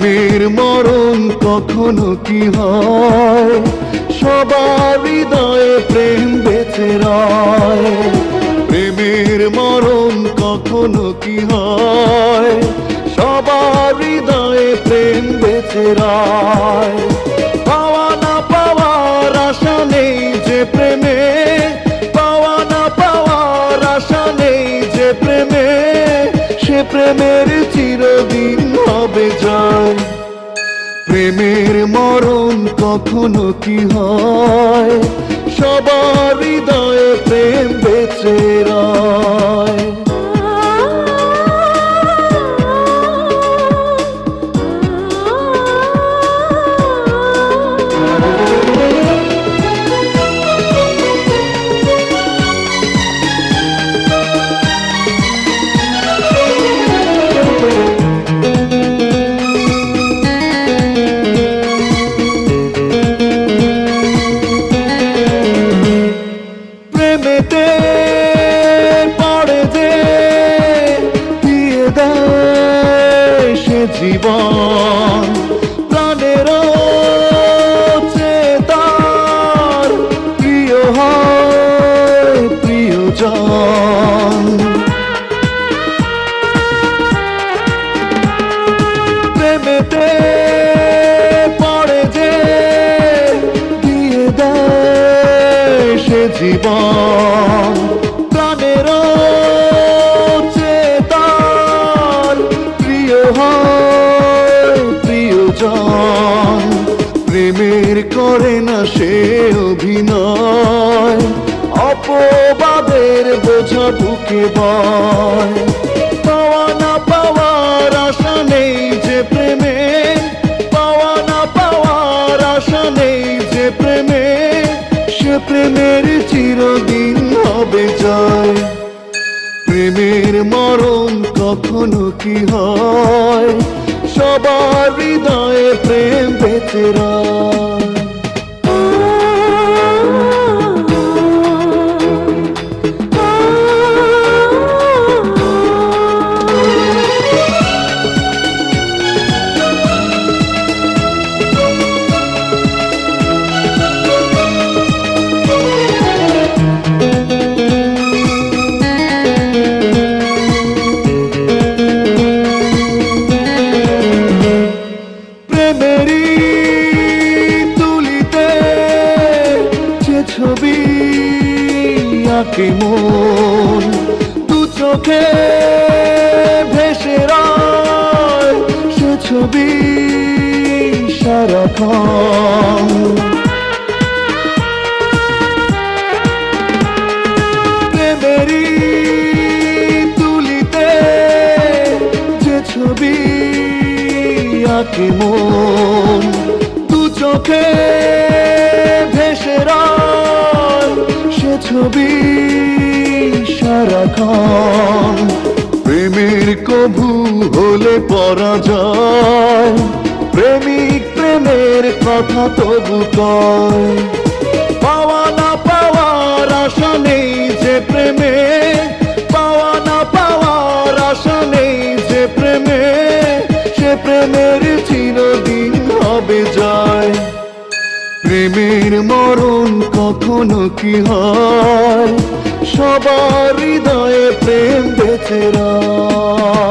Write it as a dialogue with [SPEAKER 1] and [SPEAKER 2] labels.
[SPEAKER 1] প্রেমের মরণ কখনো কি হয়, সবার হৃদয়ে প্রেম বেঁচে রয়। প্রেমের মরণ কখনো কি হয়, সবার হৃদয়ে প্রেম বেঁচে রয়। পাওয়া না পাওয়ার আশা নেই যে প্রেমে, পাওয়া না পাওয়ার আশা নেই যে প্রেমে, সে প্রেমের চিরদিন হবে জয়। প্রেমের মরণ কখনো কি হয়, সবার হৃদয়ে প্রেম বেঁচে রয়। প্রেমেতে পড়ে যে দিয়ে দেয় সে জীবন, প্রাণের চেয়ে তার প্রিয় হয় প্রিয়জন। প্রেমেতে পড়ে যে দিয়ে দেয় সে জীবন, প্রাণের চেয়ে তার প্রিয় হয় প্রিয়জন। প্রেমের করে না সে অভিনয়, অপবাদের বোঝা বুকে বয়। পাওয়া না পাওয়ার আশা নেই যে প্রেমে, পাওয়া না পাওয়ার আশা নেই যে প্রেমে, সে প্রেমের চিরদিন হবে জয়। প্রেমের মরণ কখনো কি হয়, সবার হৃদয়ে প্রেম বেঁচে রয়। প্রেমেরই তুলিতে যে ছবি আঁকে মন, দু চোখে ভেসে রয় সে ছবি সারাক্ষণ। প্রেমেরই তুলিতে যে ছবি আঁকে মন, দু চোখে ভেসে রয় সে ছবি সারাক্ষণ। প্রেমের কভু হলে পরাজয়, প্রেমিক প্রেমের কথা তবু কয়। পাওয়া না পাওয়ার আশা নেই যে প্রেমে, পাওয়া না পাওয়ার আশা নেই যে প্রেমে, সে প্রেমের চিরদিন হবে জয়। প্রেমের মরণ কখনো কি হয়, সবার হৃদয়ে প্রেম বেঁচে রয়।